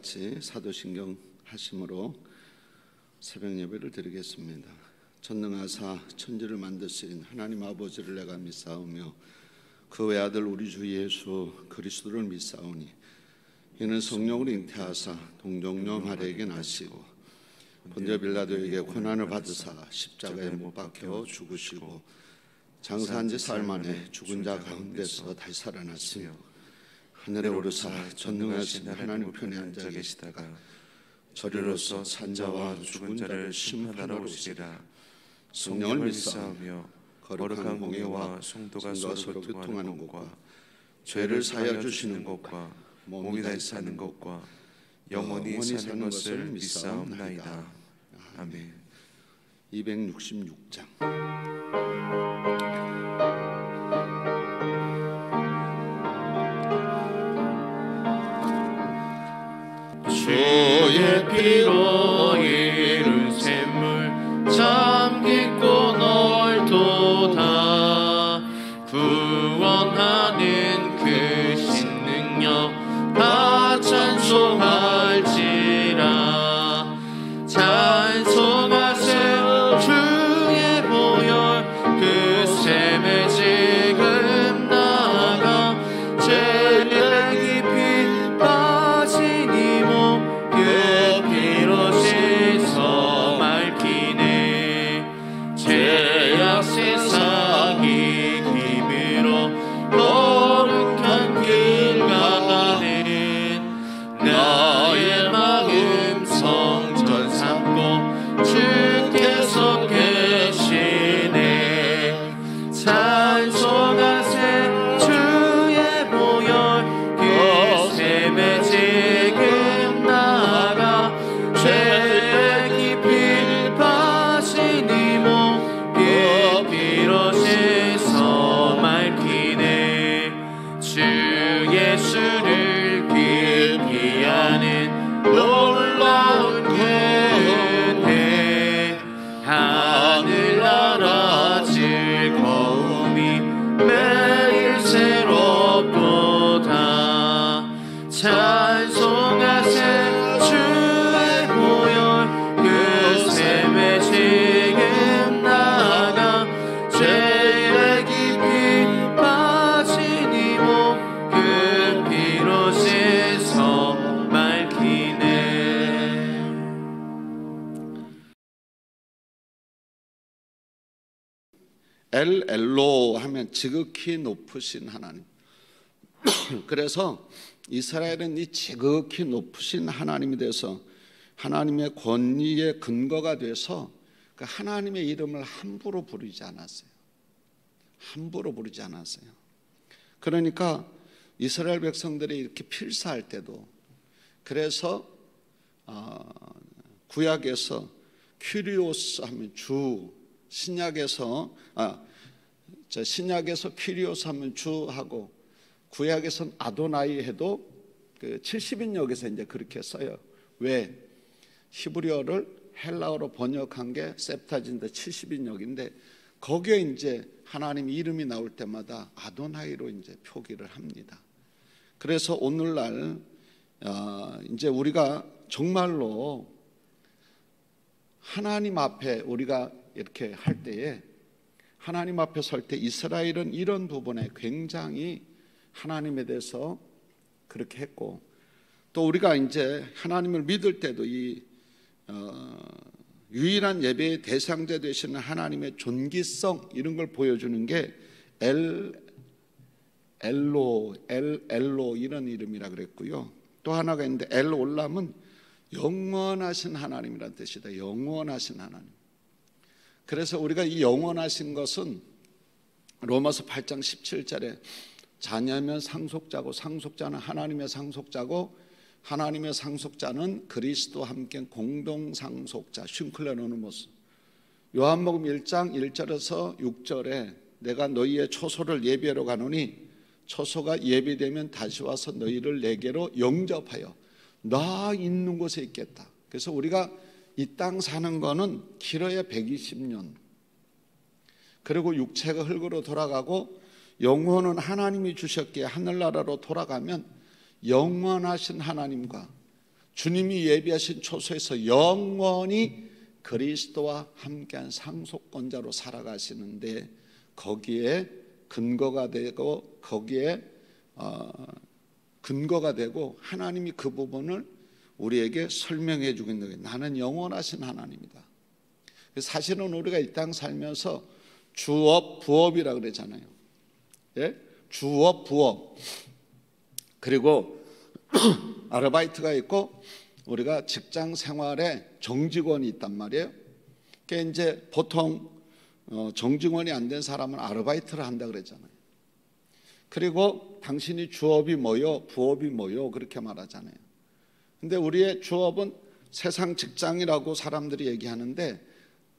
같이 사도신경 하심으로 새벽 예배를 드리겠습니다. 전능하사 천지를 만드신 하나님 아버지를 내가 믿사오며 그 외아들 우리 주 예수 그리스도를 믿사오니 이는 성령으로 잉태하사 동정녀 마리아에게 나시고 본디오 빌라도에게 고난을 받으사 십자가에 못 박혀 죽으시고 장사한 지 사흘 만에 죽은 자 가운데서 다시 살아났으며 하늘에 오르사 전능하신 하나님 편에 앉아 계시다가 저리로서 산자와 죽은 자를 심판하러 오시리라. 성령을 믿사오며 거룩한 공예와 성도가 서로 교통하는 것과 죄를 사하여 주시는 것과 몸이 다시 사는 것과 영원히 사는 것을 믿사옵나이다. 아멘. 266장. 주의 피로 이룬 샘물 참 깊고 넓도다. 구원하는 그 신능력 다 찬송할지라. 찬송하세 주의 보혈 그 샘에 지금 나가 죄에 깊이 빠진 이몸 그 피로 씻어 맑히네. 죄악 세상이 힘으로 거룩한 길 가는 나의 마음 성전 삼고 주께서 계시네. 찬송하세 주의 보혈 그 샘에 지금 나가 죄에 깊이 빠진 이몸 그 피로 씻어 맑히네. 주 예수를 깊이 아는 놀라운 은혜 하늘나라 즐거움이 매일 새롭도다. 찬송하세 주의 보혈 그 샘에 지금 나가 죄에 깊이 빠진 이몸 그 피로 씻어 맑히네. 엘로 하면 지극히 높으신 하나님. 그래서 이스라엘은 이 지극히 높으신 하나님이 돼서 하나님의 권위의 근거가 돼서 그 하나님의 이름을 함부로 부르지 않았어요. 함부로 부르지 않았어요. 그러니까 이스라엘 백성들이 이렇게 필사할 때도, 그래서 구약에서 큐리오스 하면 주, 신약에서 큐리오스 하면 주하고 구약에서는 아도나이 해도 그 70인역에서 이제 그렇게 써요. 왜? 히브리어를 헬라어로 번역한 게 septuagint 70인역인데 거기에 이제 하나님 이름이 나올 때마다 아도나이로 이제 표기를 합니다. 그래서 오늘날 이제 우리가 정말로 하나님 앞에 우리가 이렇게 할 때에, 하나님 앞에 설 때 이스라엘은 이런 부분에 굉장히 하나님에 대해서 그렇게 했고, 또 우리가 이제 하나님을 믿을 때도 이 유일한 예배의 대상자 되시는 하나님의 존귀성, 이런 걸 보여주는 게 엘로 이런 이름이라 그랬고요. 또 하나가 있는데 엘올람은 영원하신 하나님이라는 뜻이다. 영원하신 하나님. 그래서 우리가 이 영원하신 것은 로마서 8장 17절에 자녀면 상속자고 상속자는 하나님의 상속자고 하나님의 상속자는 그리스도와 함께 공동 상속자 슌클레노노모스. 요한복음 1장 1절에서 6절에 내가 너희의 초소를 예비하러 가노니 초소가 예비되면 다시 와서 너희를 내게로 영접하여 나 있는 곳에 있겠다. 그래서 우리가 이 땅 사는 거는 길어야 120년, 그리고 육체가 흙으로 돌아가고 영혼은 하나님이 주셨기에 하늘나라로 돌아가면 영원하신 하나님과 주님이 예비하신 초소에서 영원히 그리스도와 함께한 상속권자로 살아가시는데 거기에 근거가 되고 하나님이 그 부분을 우리에게 설명해 주고 있는 거예요. 나는 영원하신 하나님이다. 사실은 우리가 이 땅 살면서 주업, 부업이라 그러잖아요. 예? 주업, 부업. 그리고 아르바이트가 있고 우리가 직장 생활에 정직원이 있단 말이에요. 그러니까 이제 보통 정직원이 안 된 사람은 아르바이트를 한다 그랬잖아요. 그리고 당신이 주업이 뭐요, 부업이 뭐요 그렇게 말하잖아요. 근데 우리의 주업은 세상 직장이라고 사람들이 얘기하는데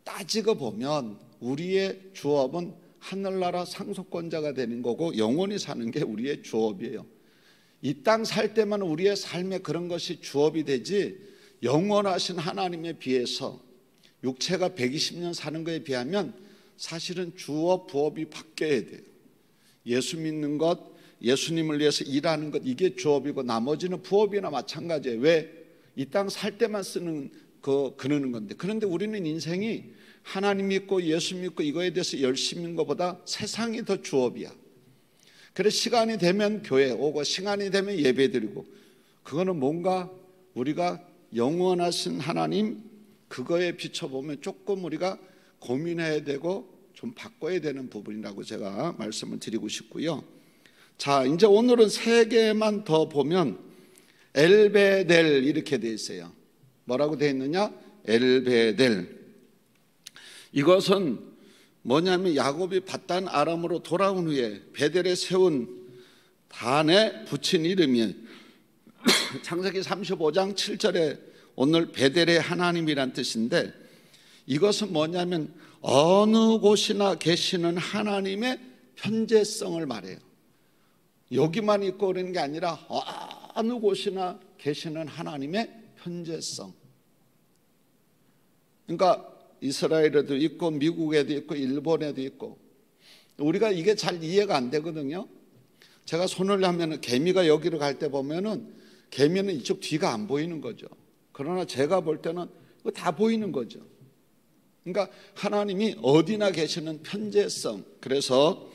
따지고 보면 우리의 주업은 하늘나라 상속권자가 되는 거고 영원히 사는 게 우리의 주업이에요. 이 땅 살 때만 우리의 삶에 그런 것이 주업이 되지 영원하신 하나님에 비해서 육체가 120년 사는 것에 비하면 사실은 주업, 부업이 바뀌어야 돼요. 예수 믿는 것, 예수님을 위해서 일하는 것, 이게 주업이고 나머지는 부업이나 마찬가지예요. 왜? 이 땅 살 때만 쓰는 그러는 건데. 그런데 우리는 인생이 하나님 믿고 예수 믿고 이거에 대해서 열심히 있는 것보다 세상이 더 주업이야. 그래서 시간이 되면 교회 오고 시간이 되면 예배 드리고, 그거는 뭔가 우리가 영원하신 하나님 그거에 비춰보면 조금 우리가 고민해야 되고 좀 바꿔야 되는 부분이라고 제가 말씀을 드리고 싶고요. 자, 이제 오늘은 세 개만 더 보면 엘베델 이렇게 돼 있어요. 뭐라고 돼 있느냐? 엘베델. 이것은 뭐냐면 야곱이 밧단 아람으로 돌아온 후에 베델에 세운 단에 붙인 이름이에요. 창세기 35장 7절에 오늘 베델의 하나님이란 뜻인데, 이것은 뭐냐면 어느 곳이나 계시는 하나님의 편재성을 말해요. 여기만 있고 그러는 게 아니라 어느 곳이나 계시는 하나님의 편재성. 그러니까 이스라엘에도 있고 미국에도 있고 일본에도 있고, 우리가 이게 잘 이해가 안 되거든요. 제가 손을 하면 개미가 여기로 갈 때 보면은 개미는 이쪽 뒤가 안 보이는 거죠. 그러나 제가 볼 때는 다 보이는 거죠. 그러니까 하나님이 어디나 계시는 편재성. 그래서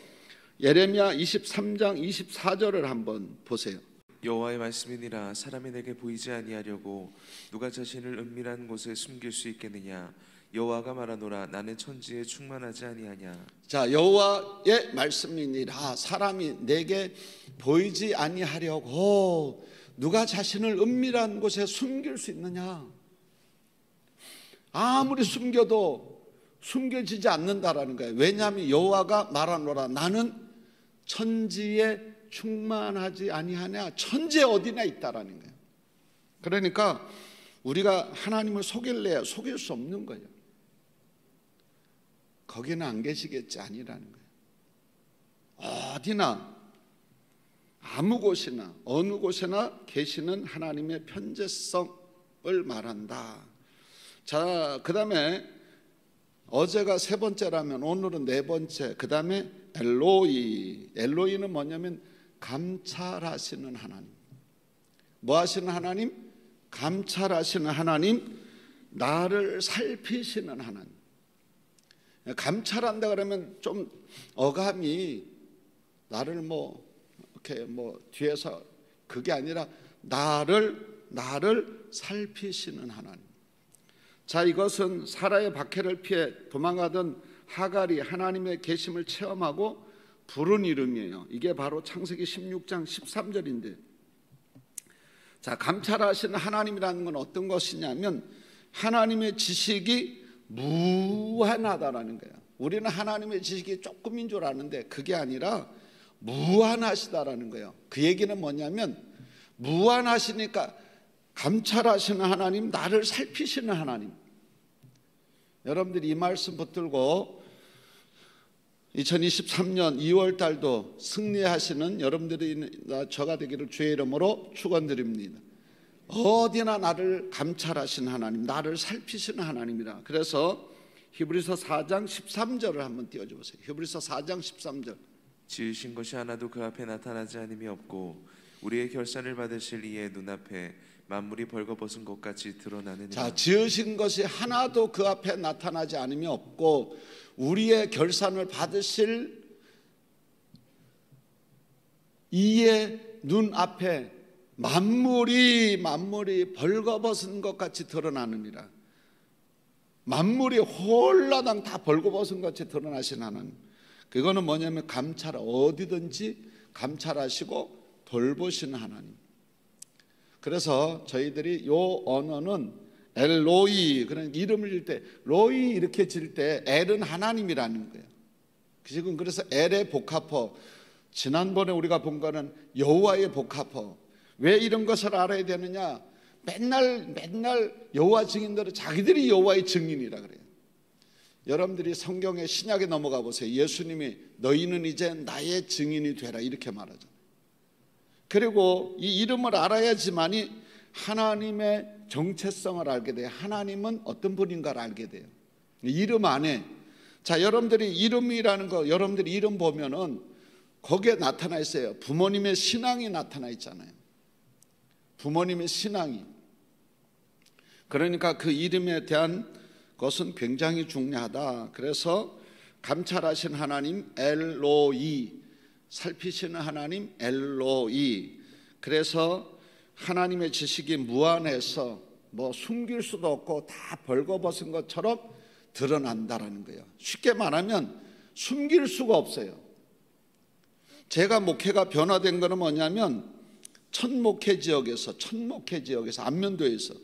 예레미야 23장 24절을 한번 보세요. 여호와의 말씀이니라 사람이 내게 보이지 아니하려고 누가 자신을 은밀한 곳에 숨길 수 있겠느냐. 여호와가 말하노라 나는 천지에 충만하지 아니하냐. 자, 여호와의 말씀이니라 사람이 내게 보이지 아니하려고 누가 자신을 은밀한 곳에 숨길 수 있느냐. 아무리 숨겨도 숨겨지지 않는다라는 거예요. 왜냐하면 여호와가 말하노라 나는 천지에 충만하지 아니하냐. 천지에 어디나 있다라는 거예요. 그러니까 우리가 하나님을 속일래야 속일 수 없는 거예요. 거기는 안 계시겠지 아니라는 거예요. 어디나 아무 곳이나 어느 곳에나 계시는 하나님의 편재성을 말한다. 자, 그 다음에 어제가 세 번째라면 오늘은 네 번째. 그 다음에 엘로이. 엘로이는 뭐냐면 감찰하시는 하나님. 뭐 하시는 하나님? 감찰하시는 하나님, 나를 살피시는 하나님. 감찰한다 그러면 좀 어감이 나를 이렇게 뒤에서 그게 아니라 나를 살피시는 하나님. 자, 이것은 사라의 박해를 피해 도망가던 하갈이 하나님의 계심을 체험하고 부른 이름이에요. 이게 바로 창세기 16장 13절인데, 자, 감찰하시는 하나님이라는 건 어떤 것이냐면 하나님의 지식이 무한하다라는 거예요. 우리는 하나님의 지식이 조금인 줄 아는데 그게 아니라 무한하시다라는 거예요. 그 얘기는 뭐냐면 무한하시니까 감찰하시는 하나님, 나를 살피시는 하나님. 여러분들이 이 말씀 붙들고 2023년 2월 달도 승리하시는 여러분들이 저가 되기를 주의 이름으로 축원드립니다. 어디나 나를 감찰하시는 하나님, 나를 살피시는 하나님이라. 그래서 히브리서 4장 13절을 한번 띄워주세요. 히브리서 4장 13절. 지으신 것이 하나도 그 앞에 나타나지 않음이 없고 우리의 결산을 받으실 이의 눈앞에 만물이 벌거벗은 것 같이 드러나느니라. 자, 지으신 것이 하나도 그 앞에 나타나지 않음이 없고 우리의 결산을 받으실 이의 눈 앞에 만물이 벌거벗은 것 같이 드러나느니라. 만물이 홀라당 다 벌거벗은 것 같이 드러나신 하나님. 그거는 뭐냐면 어디든지 감찰하시고 돌보시는 하나님. 그래서 저희들이 요 언어는 엘로이, 그런 이름을 질 때 로이 이렇게 질 때 엘은 하나님이라는 거예요. 지금 그래서 엘의 복합어, 지난번에 우리가 본 거는 여호와의 복합어. 왜 이런 것을 알아야 되느냐? 맨날 여호와 증인들은 자기들이 여호와의 증인이라 그래요. 여러분들이 성경의 신약에 넘어가 보세요. 예수님이 너희는 이제 나의 증인이 되라 이렇게 말하잖아요. 그리고 이 이름을 알아야지만이 하나님의 정체성을 알게 돼요. 하나님은 어떤 분인가를 알게 돼요. 이름 안에, 자, 여러분들이 이름이라는 거, 여러분들이 이름 보면은 거기에 나타나 있어요. 부모님의 신앙이 나타나 있잖아요. 부모님의 신앙이. 그러니까 그 이름에 대한 것은 굉장히 중요하다. 그래서 감찰하신 하나님 엘로이, 살피시는 하나님 엘로이. 그래서 하나님의 지식이 무한해서 뭐 숨길 수도 없고 다 벌거벗은 것처럼 드러난다라는 거예요. 쉽게 말하면 숨길 수가 없어요. 제가 목회가 변화된 거는 뭐냐면 첫 목회 지역에서 안면도에서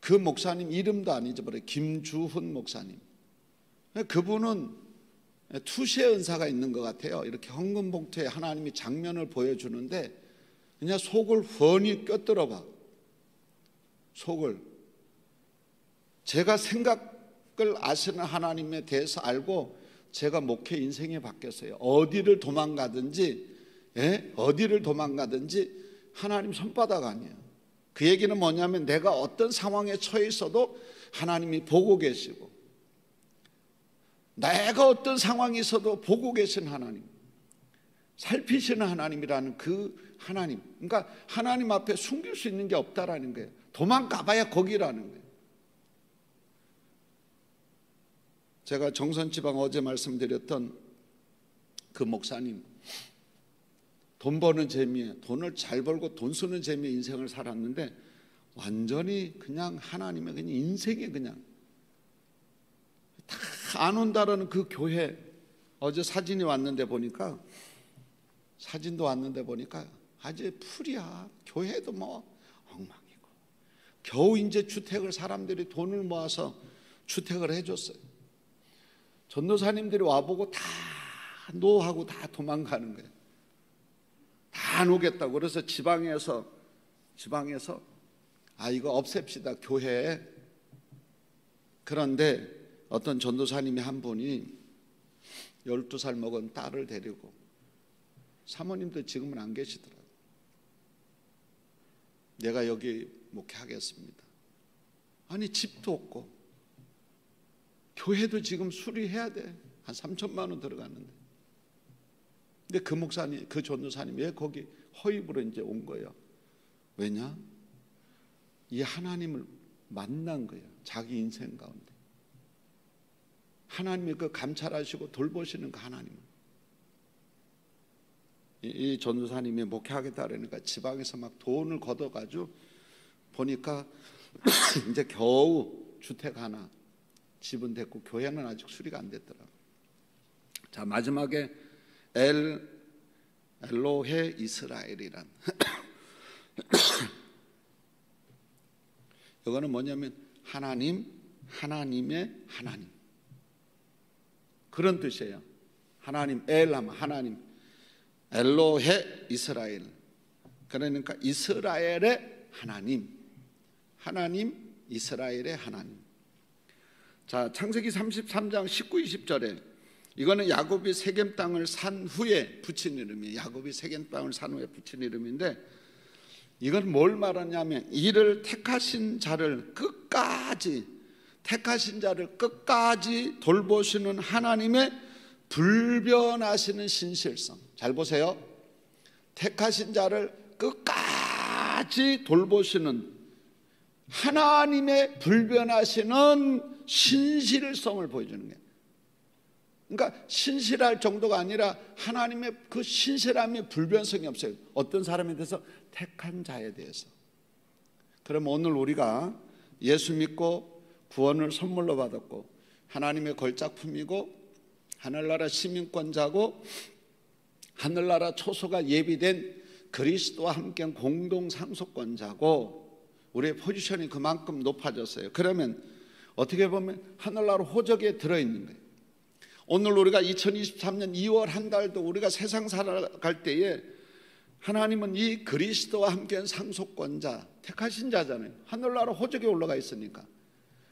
그 목사님 이름도 안 잊어버려요. 김주훈 목사님. 그분은 투시의 은사가 있는 것 같아요. 이렇게 헌금 봉투에 하나님이 장면을 보여주는데 그냥 속을 훤히 꿰뚫어 봐. 속을. 제가 생각을 아시는 하나님에 대해서 알고 제가 목회 인생이 바뀌었어요. 어디를 도망가든지 하나님 손바닥 아니에요. 그 얘기는 뭐냐면 내가 어떤 상황에 처해 있어도 하나님이 보고 계시고, 내가 어떤 상황에 있어도 보고 계신 하나님, 살피시는 하나님이라는 그 하나님. 그러니까 하나님 앞에 숨길 수 있는 게 없다라는 거예요. 도망가봐야 거기라는 거예요. 제가 정선지방 어제 말씀드렸던 그 목사님, 돈 버는 재미에, 돈을 잘 벌고 돈 쓰는 재미에 인생을 살았는데 완전히 그냥 하나님의 그냥 인생에 그냥 다 안 온다라는 그 교회. 어제 사진도 왔는데 보니까 아주 풀이야. 교회도 뭐 엉망이고, 겨우 이제 주택을 사람들이 돈을 모아서 주택을 해줬어요. 전도사님들이 와보고 다 노하고 다 도망가는 거예요. 다 안 오겠다고. 그래서 지방에서 이거 없앱시다, 교회에. 그런데 어떤 전도사님이 한 분이 12살 먹은 딸을 데리고, 사모님도 지금은 안 계시더라고요. 내가 여기 목회하겠습니다. 아니, 집도 없고 교회도 지금 수리해야 돼. 한 3천만 원 들어갔는데. 근데 그 목사님, 그 전도사님 왜 거기 허입으로 이제 온 거예요? 왜냐? 이 하나님을 만난 거예요. 자기 인생 가운데. 하나님이 그 감찰하시고 돌보시는 그 하나님. 이 전도사님이 목회하겠다 그러니까 지방에서 막 돈을 걷어가지고 보니까 이제 겨우 주택 하나, 집은 됐고 교회는 아직 수리가 안 됐더라고요. 자, 마지막에 엘로헤 이스라엘이란 이거는 뭐냐면 하나님의 하나님, 그런 뜻이에요. 하나님, 하나님, 엘로헤 이스라엘. 그러니까 이스라엘의 하나님, 이스라엘의 하나님. 자, 창세기 33장 19, 20절에 이거는 야곱이 세겜 땅을 산 후에 붙인 이름이에요. 야곱이 세겜 땅을 산 후에 붙인 이름인데, 이건 뭘 말하냐면 이를 택하신 자를 끝까지 돌보시는 하나님의 불변하시는 신실성. 잘 보세요. 택하신 자를 끝까지 끝까지 돌보시는 하나님의 불변하시는 신실성을 보여주는 거예요. 그러니까 신실할 정도가 아니라 하나님의 그 신실함의 불변성이 없어요. 어떤 사람에 대해서? 택한 자에 대해서. 그럼 오늘 우리가 예수 믿고 구원을 선물로 받았고 하나님의 걸작품이고 하늘나라 시민권자고 하늘나라 초소가 예비된 그리스도와 함께 공동 상속권자고 우리의 포지션이 그만큼 높아졌어요. 그러면 어떻게 보면 하늘나라 호적에 들어있는 거예요. 오늘 우리가 2023년 2월 한 달도 우리가 세상 살아갈 때에 하나님은 이 그리스도와 함께한 상속권자, 택하신 자잖아요. 하늘나라 호적에 올라가 있으니까,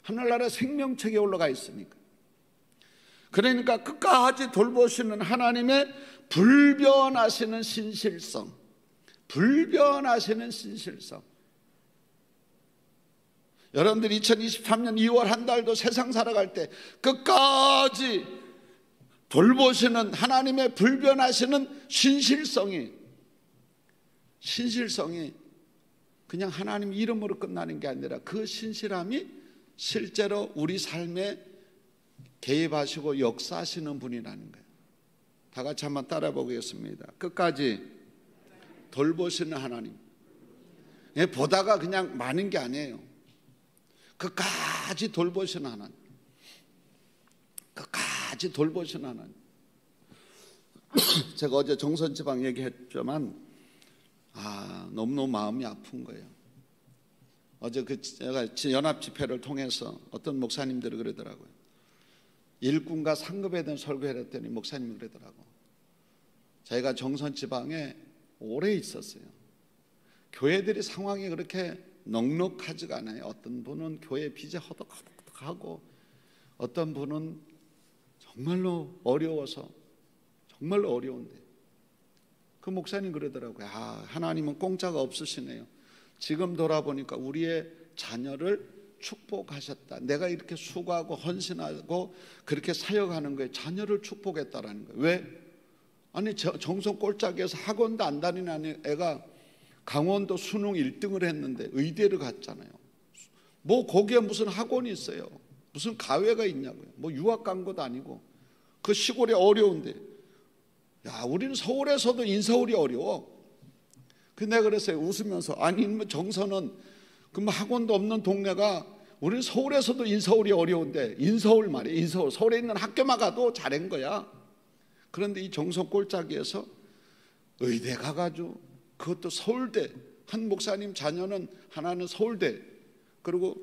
하늘나라 생명책에 올라가 있으니까. 그러니까 끝까지 돌보시는 하나님의 불변하시는 신실성, 불변하시는 신실성. 여러분들 2023년 2월 한 달도 세상 살아갈 때 끝까지 돌보시는 하나님의 불변하시는 신실성이 그냥 하나님 이름으로 끝나는 게 아니라 그 신실함이 실제로 우리 삶에 개입하시고 역사하시는 분이라는 거예요. 다 같이 한번 따라 보겠습니다. 끝까지 돌보시는 하나님. 보다가 그냥 많은 게 아니에요. 끝까지 돌보시는 하나님. 끝까지 돌보시는 하나님. 제가 어제 정선지방 얘기했지만 너무너무 마음이 아픈 거예요. 어제 제가 연합 집회를 통해서 어떤 목사님들이 그러더라고요. 일꾼과 상급에 대한 설교를 했더니 목사님이 그러더라고. 저희가 정선지방에 오래 있었어요. 교회들이 상황이 그렇게 넉넉하지가 않아요. 어떤 분은 교회 빚에 허덕허덕하고 어떤 분은 정말로 어려워서 정말로 어려운데 그 목사님 그러더라고요. 하나님은 공짜가 없으시네요. 지금 돌아보니까 우리의 자녀를 축복하셨다. 내가 이렇게 수고하고 헌신하고 그렇게 사역하는 거에 자녀를 축복했다라는 거예요. 왜? 아니 정성 꼴짝이어서 학원도 안 다니는 애가 강원도 수능 1등을 했는데 의대를 갔잖아요. 뭐 거기에 무슨 학원이 있어요. 무슨 가외가 있냐고요. 뭐 유학 간 것도 아니고 그 시골이 어려운데 우리는 서울에서도 인서울이 어려워. 근데 내가 그랬어요. 웃으면서 아니 뭐 정선은 그 뭐 학원도 없는 동네가 우리는 서울에서도 인서울이 어려운데 인서울 말이에요. 인서울 서울에 있는 학교만 가도 잘한 거야. 그런데 이 정선 꼴짜기에서 의대 가가지고 그것도 서울대 한 목사님 자녀는 하나는 서울대 그리고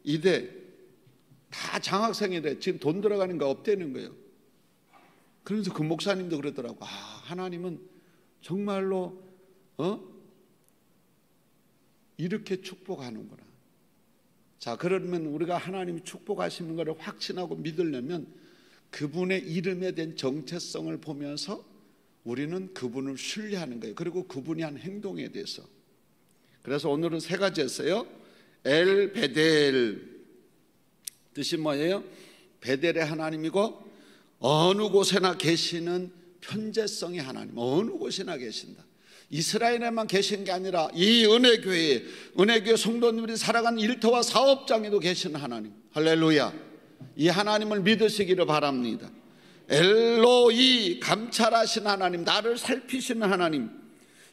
이대 다 장학생이래. 지금 돈 들어가는 거 없대는 거예요. 그래서 그 목사님도 그러더라고. 하나님은 정말로 이렇게 축복하는구나. 자, 그러면 우리가 하나님이 축복하시는 것을 확신하고 믿으려면 그분의 이름에 대한 정체성을 보면서 우리는 그분을 신뢰하는 거예요. 그리고 그분이 한 행동에 대해서. 그래서 오늘은 세 가지 했어요. 엘 베델 뜻이 뭐예요? 베델의 하나님이고 어느 곳에나 계시는 편재성의 하나님. 어느 곳이나 계신다. 이스라엘에만 계신 게 아니라 이 은혜교회 성도님들이 살아가는 일터와 사업장에도 계시는 하나님. 할렐루야. 이 하나님을 믿으시기를 바랍니다. 엘로이 감찰하신 하나님, 나를 살피시는 하나님.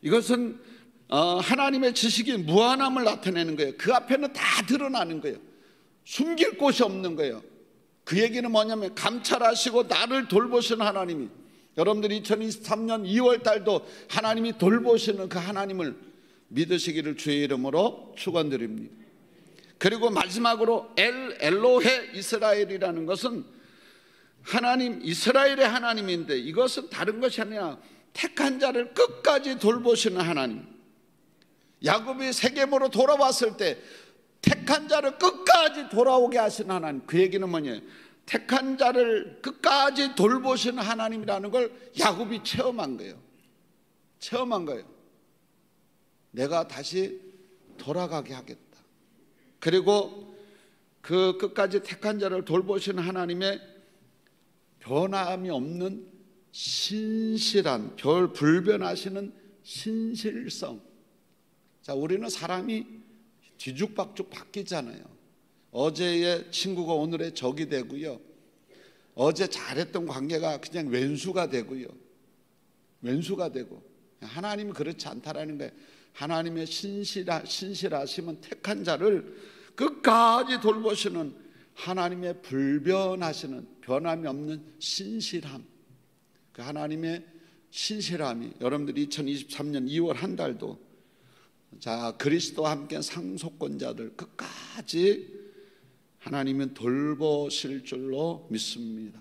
이것은 하나님의 지식이 무한함을 나타내는 거예요. 그 앞에는 다 드러나는 거예요. 숨길 곳이 없는 거예요. 그 얘기는 뭐냐면 감찰하시고 나를 돌보시는 하나님이, 여러분들이 2023년 2월 달도 하나님이 돌보시는 그 하나님을 믿으시기를 주의 이름으로 축원드립니다. 그리고 마지막으로 엘로헤 이스라엘이라는 것은 하나님, 이스라엘의 하나님인데 이것은 다른 것이 아니라 택한 자를 끝까지 돌보시는 하나님. 야곱이 세겜으로 돌아왔을 때 택한 자를 끝까지 돌아오게 하시는 하나님. 그 얘기는 뭐냐? 택한 자를 끝까지 돌보시는 하나님이라는 걸 야곱이 체험한 거예요. 체험한 거예요. 내가 다시 돌아가게 하겠다. 그리고 그 끝까지 택한 자를 돌보시는 하나님의 변함이 없는 신실한, 불변하시는 신실성. 자, 우리는 사람이 뒤죽박죽 바뀌잖아요. 어제의 친구가 오늘의 적이 되고요. 어제 잘했던 관계가 그냥 왼수가 되고요. 왼수가 되고. 하나님은 그렇지 않다라는 거예요. 하나님의 신실하심은 택한 자를 끝까지 돌보시는 하나님의 불변하시는 변함이 없는 신실함. 그 하나님의 신실함이 여러분들이 2023년 2월 한 달도 자, 그리스도와 함께 상속권자들 끝까지 하나님은 돌보실 줄로 믿습니다.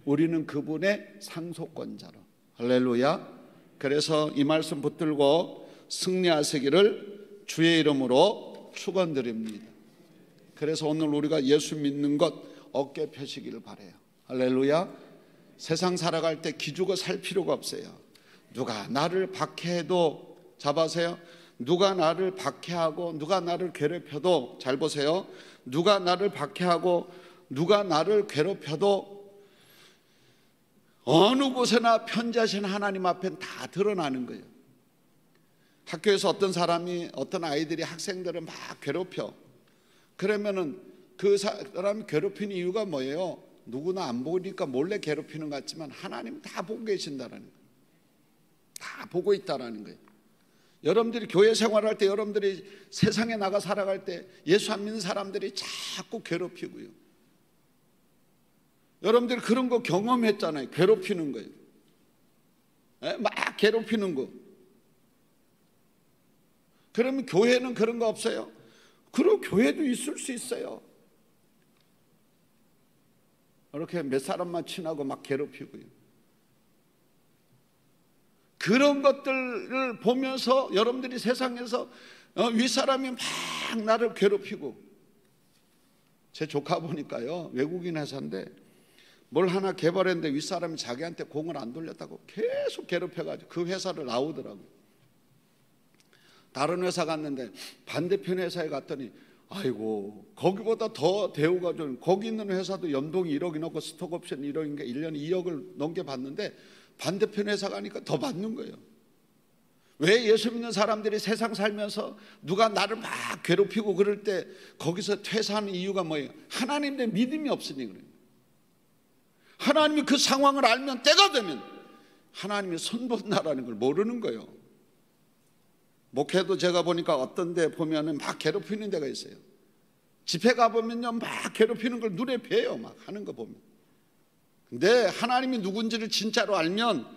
우리는 그분의 상속권자로. 할렐루야. 그래서 이 말씀 붙들고 승리하시기를 주의 이름으로 축원드립니다. 그래서 오늘 우리가 예수 믿는 것 어깨 펴시기를 바라요. 할렐루야. 세상 살아갈 때 기죽어 살 필요가 없어요. 누가 나를 박해해도, 잡아세요. 누가 나를 박해하고 누가 나를 괴롭혀도, 잘 보세요. 누가 나를 박해하고 누가 나를 괴롭혀도 어느 곳에나 편지하신 하나님 앞엔 다 드러나는 거예요. 학교에서 어떤 사람이, 어떤 아이들이 학생들을 막 괴롭혀. 그러면은 그 사람이 괴롭히는 이유가 뭐예요? 누구나 안 보니까 몰래 괴롭히는 것 같지만 하나님 다 보고 계신다는 거예요. 다 보고 있다라는 거예요. 여러분들이 교회 생활할 때, 여러분들이 세상에 나가 살아갈 때 예수 안 믿는 사람들이 자꾸 괴롭히고요. 여러분들이 그런 거 경험했잖아요. 괴롭히는 거예요. 막 괴롭히는 거. 그러면 교회는 그런 거 없어요? 그럼 교회도 있을 수 있어요. 이렇게 몇 사람만 친하고 막 괴롭히고요. 그런 것들을 보면서 여러분들이 세상에서 윗사람이 막 나를 괴롭히고, 제 조카 보니까요, 외국인 회사인데 뭘 하나 개발했는데 윗사람이 자기한테 공을 안 돌렸다고 계속 괴롭혀가지고 그 회사를 나오더라고요. 다른 회사 갔는데 반대편 회사에 갔더니 아이고, 거기보다 더 대우가 좀, 거기 있는 회사도 연봉이 1억이 넘고 스톡옵션 1억인가 1년에 2억을 넘게 받는데 반대편 회사 가니까 더 받는 거예요. 왜 예수 믿는 사람들이 세상 살면서 누가 나를 막 괴롭히고 그럴 때 거기서 퇴사하는 이유가 뭐예요? 하나님의 믿음이 없으니 그래요. 하나님이 그 상황을 알면 때가 되면 하나님이 선본다라는 걸 모르는 거예요. 목회도 제가 보니까 어떤 데 보면은 막 괴롭히는 데가 있어요. 집회 가보면요, 막 괴롭히는 걸 눈에 뵈요. 막 하는 거 보면. 근데 하나님이 누군지를 진짜로 알면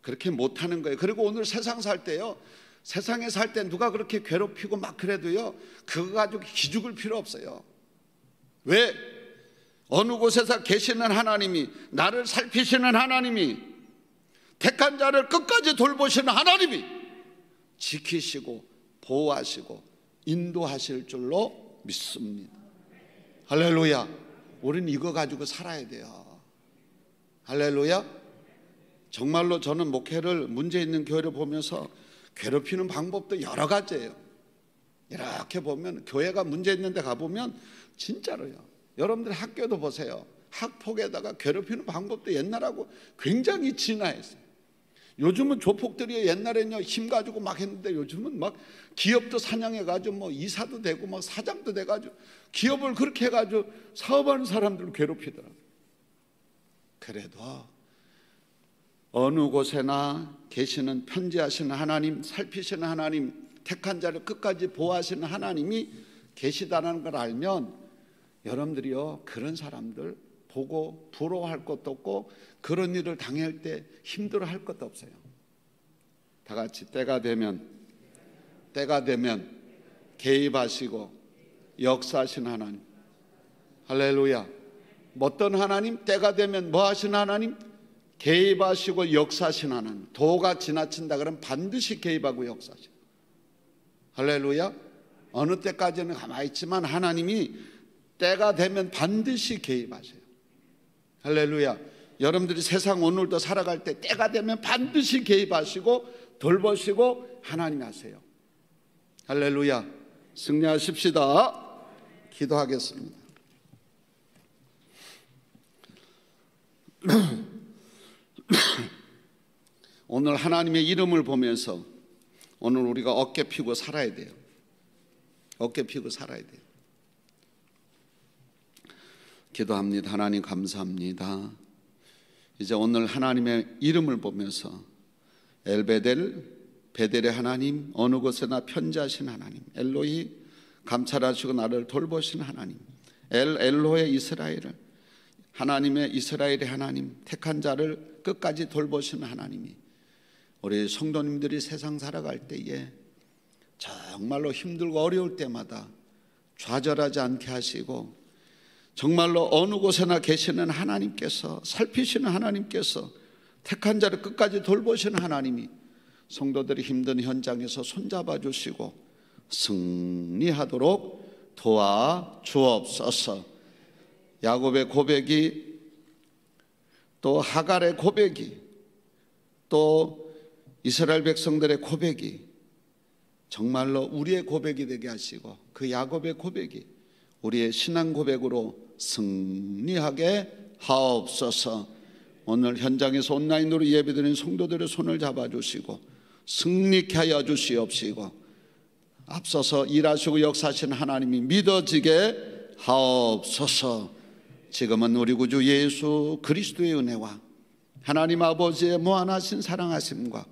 그렇게 못하는 거예요. 그리고 오늘 세상 살 때요, 세상에 살 때 누가 그렇게 괴롭히고 막 그래도요, 그거 가지고 기죽을 필요 없어요. 왜? 어느 곳에서 계시는 하나님이, 나를 살피시는 하나님이, 택한 자를 끝까지 돌보시는 하나님이 지키시고 보호하시고 인도하실 줄로 믿습니다. 할렐루야. 우리는 이거 가지고 살아야 돼요. 할렐루야. 정말로 저는 목회를, 문제 있는 교회를 보면서 괴롭히는 방법도 여러 가지예요. 이렇게 보면 교회가 문제 있는 데 가보면 진짜로요, 여러분들 학교도 보세요. 학폭에다가 괴롭히는 방법도 옛날하고 굉장히 진화했어요. 요즘은 조폭들이 옛날에는요 힘 가지고 막 했는데 요즘은 막 기업도 사냥해가지고 뭐 이사도 되고 막 사장도 돼가지고 기업을 그렇게 해가지고 사업하는 사람들을 괴롭히더라고요. 그래도 어느 곳에나 계시는, 편지하시는 하나님, 살피시는 하나님, 택한 자를 끝까지 보호하시는 하나님이 계시다는 걸 알면 여러분들이요, 그런 사람들 보고 부러워할 것도 없고 그런 일을 당할 때 힘들어할 것도 없어요. 다 같이 때가 되면 개입하시고 역사하신 하나님. 할렐루야. 어떤 하나님? 때가 되면 뭐 하신 하나님? 개입하시고 역사하신 하나님. 도가 지나친다 그러면 반드시 개입하고 역사하시고. 할렐루야. 어느 때까지는 가만히 있지만 하나님이 때가 되면 반드시 개입하세요. 할렐루야. 여러분들이 세상 오늘도 살아갈 때 때가 되면 반드시 개입하시고 돌보시고 하나님이 하세요. 할렐루야. 승리하십시다. 기도하겠습니다. 오늘 하나님의 이름을 보면서 오늘 우리가 어깨 펴고 살아야 돼요. 어깨 펴고 살아야 돼요. 기도합니다. 하나님 감사합니다. 이제 오늘 하나님의 이름을 보면서 엘베델, 베델의 하나님, 어느 곳에나 편지하신 하나님, 엘로이, 감찰하시고 나를 돌보신 하나님, 엘로의 이스라엘을, 하나님의 이스라엘의 하나님, 택한 자를 끝까지 돌보시는 하나님이 우리 성도님들이 세상 살아갈 때에 정말로 힘들고 어려울 때마다 좌절하지 않게 하시고, 정말로 어느 곳에나 계시는 하나님께서, 살피시는 하나님께서, 택한 자를 끝까지 돌보시는 하나님이 성도들이 힘든 현장에서 손잡아 주시고 승리하도록 도와주옵소서. 야곱의 고백이, 또 하갈의 고백이, 또 이스라엘 백성들의 고백이 정말로 우리의 고백이 되게 하시고, 그 야곱의 고백이 우리의 신앙 고백으로 승리하게 하옵소서. 오늘 현장에서 온라인으로 예배드리는 성도들의 손을 잡아주시고 승리케 하여 주시옵시고, 앞서서 일하시고 역사하시는 하나님이 믿어지게 하옵소서. 지금은 우리 구주 예수 그리스도의 은혜와 하나님 아버지의 무한하신 사랑하심과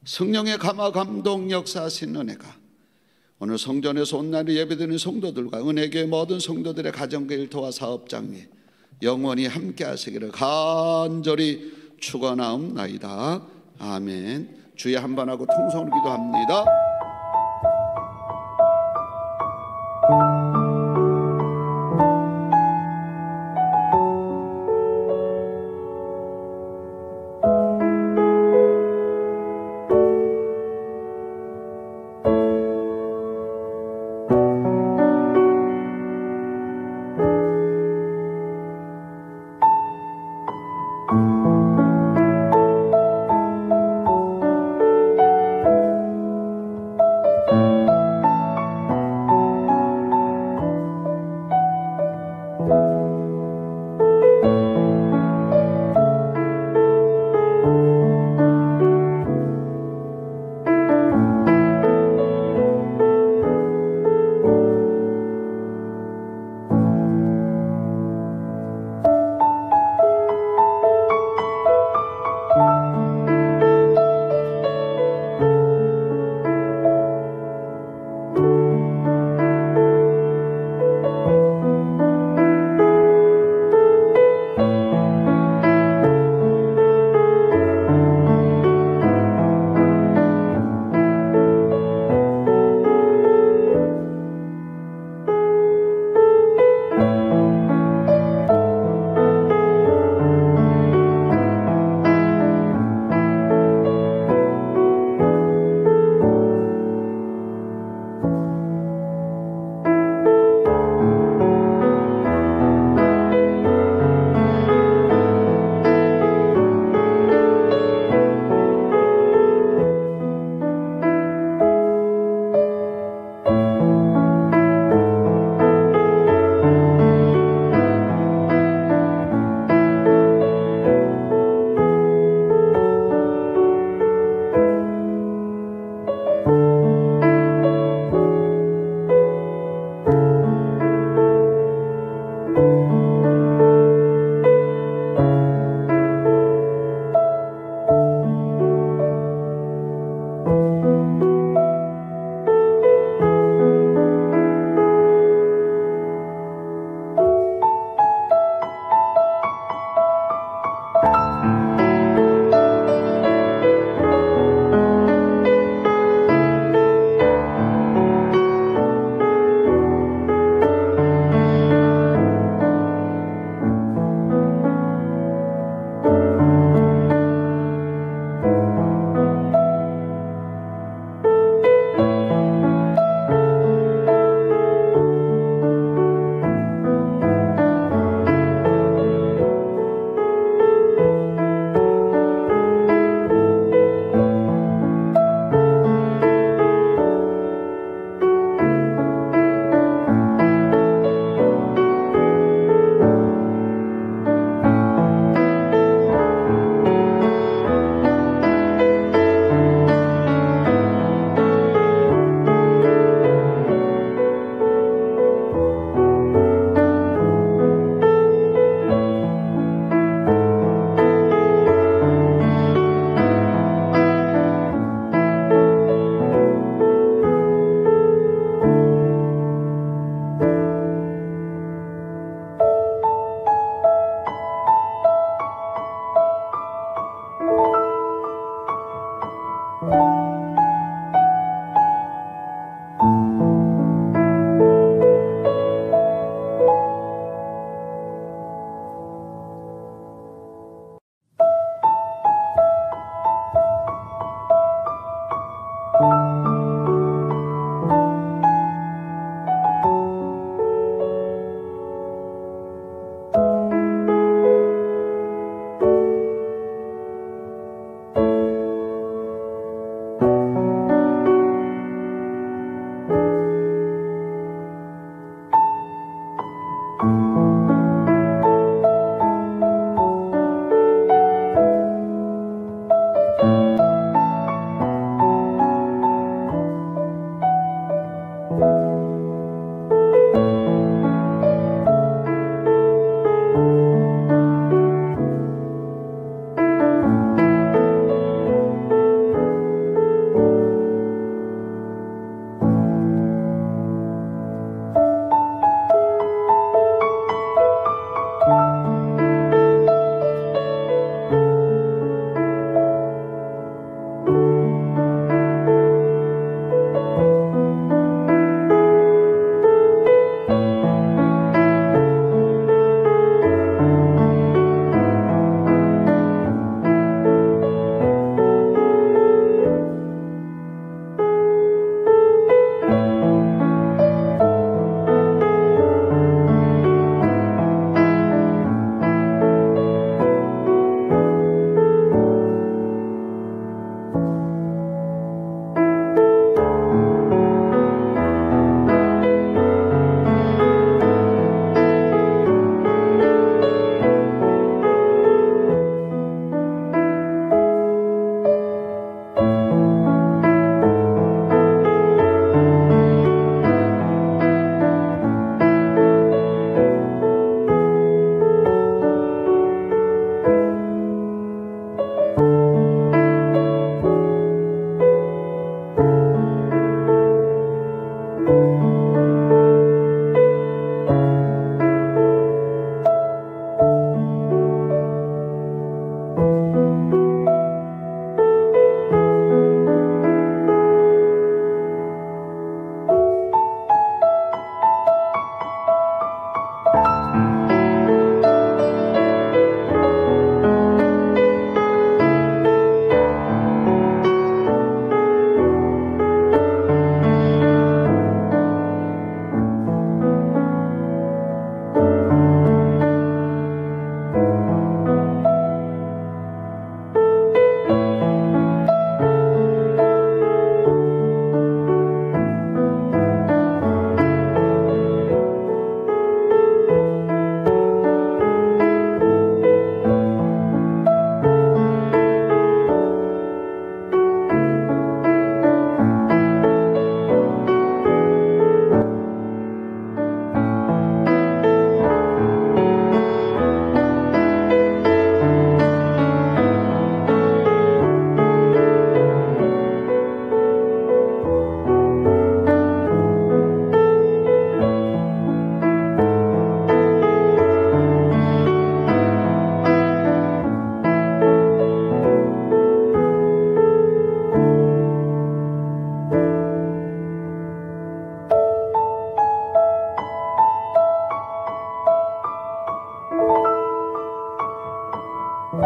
성령의 감화 감동 역사하신 은혜가 오늘 성전에서 온라인으로 예배드리는 성도들과 은혜교회 모든 성도들의 가정과 일터와 사업장 위에 영원히 함께 하시기를 간절히 축원하옵나이다. 아멘. 주의 한번하고 통성으로 기도합니다.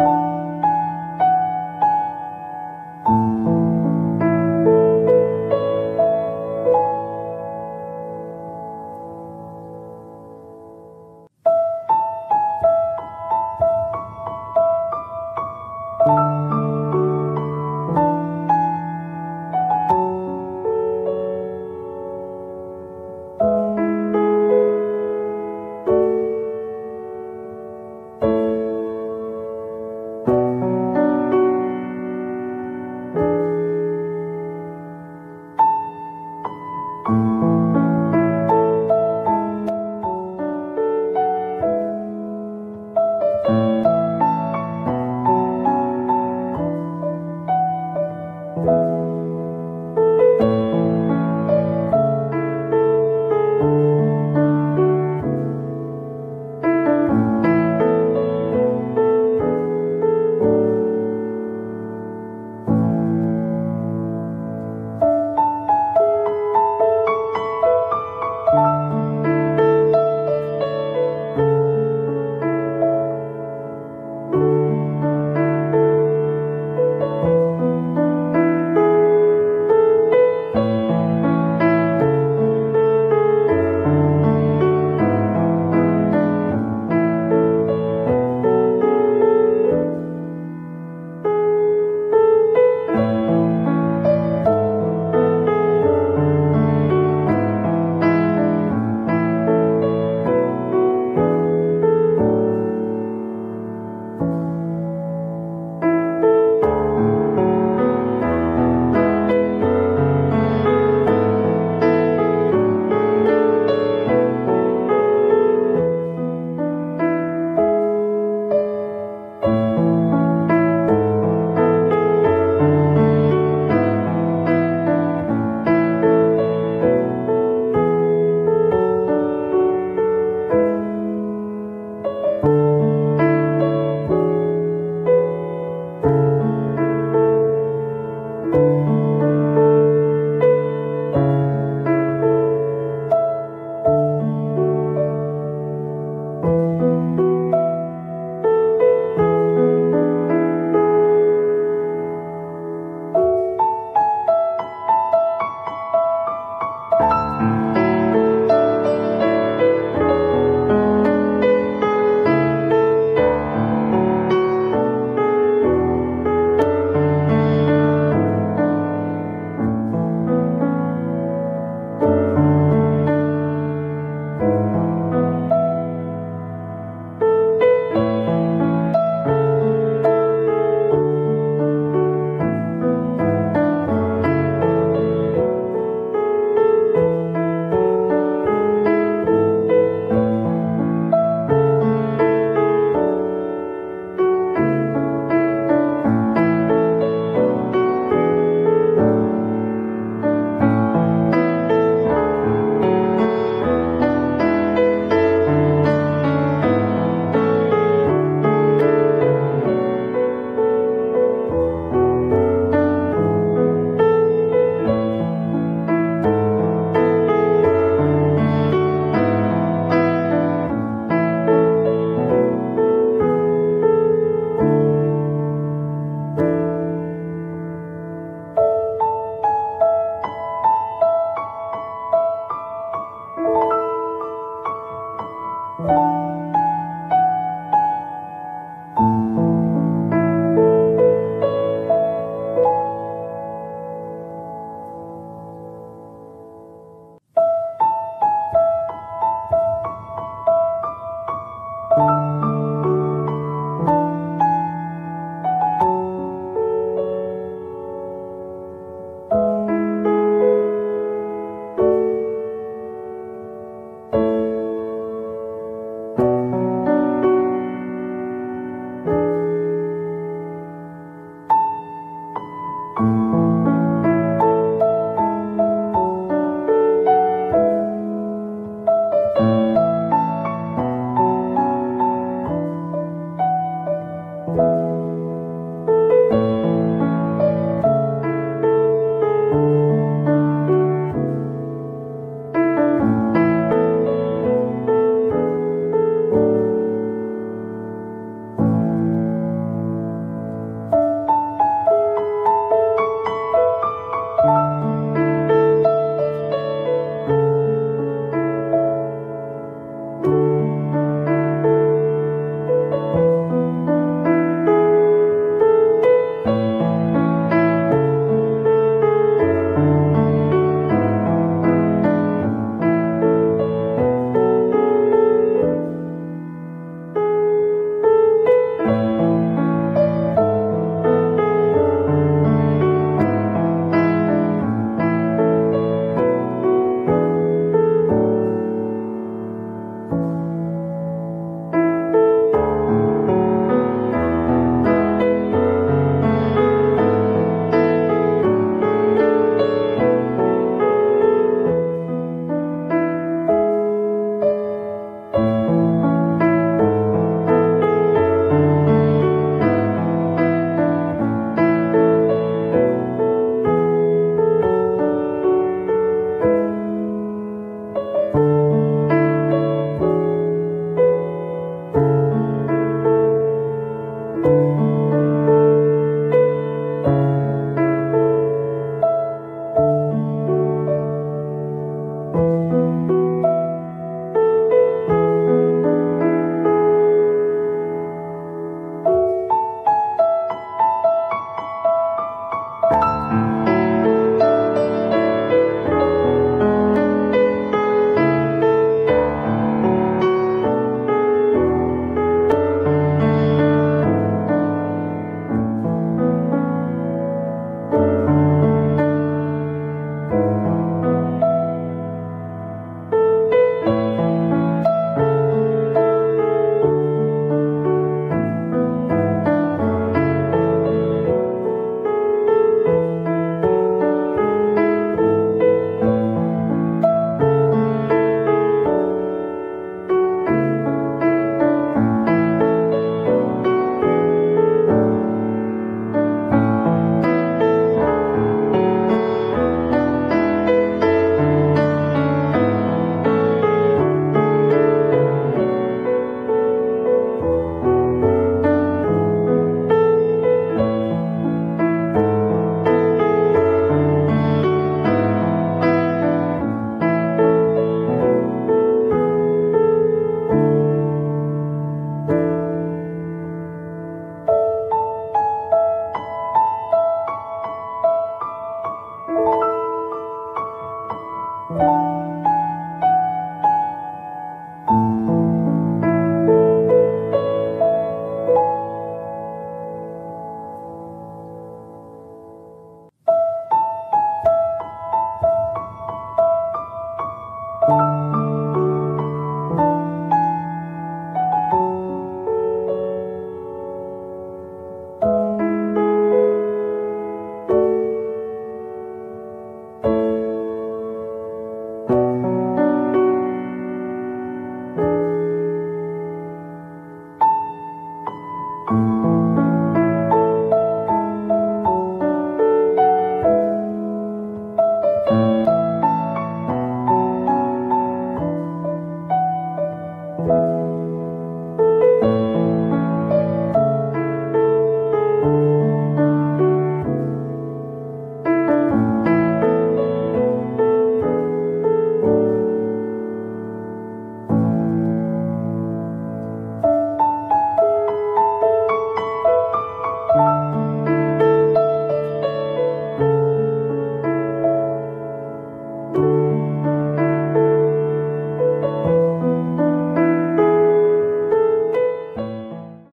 아멘.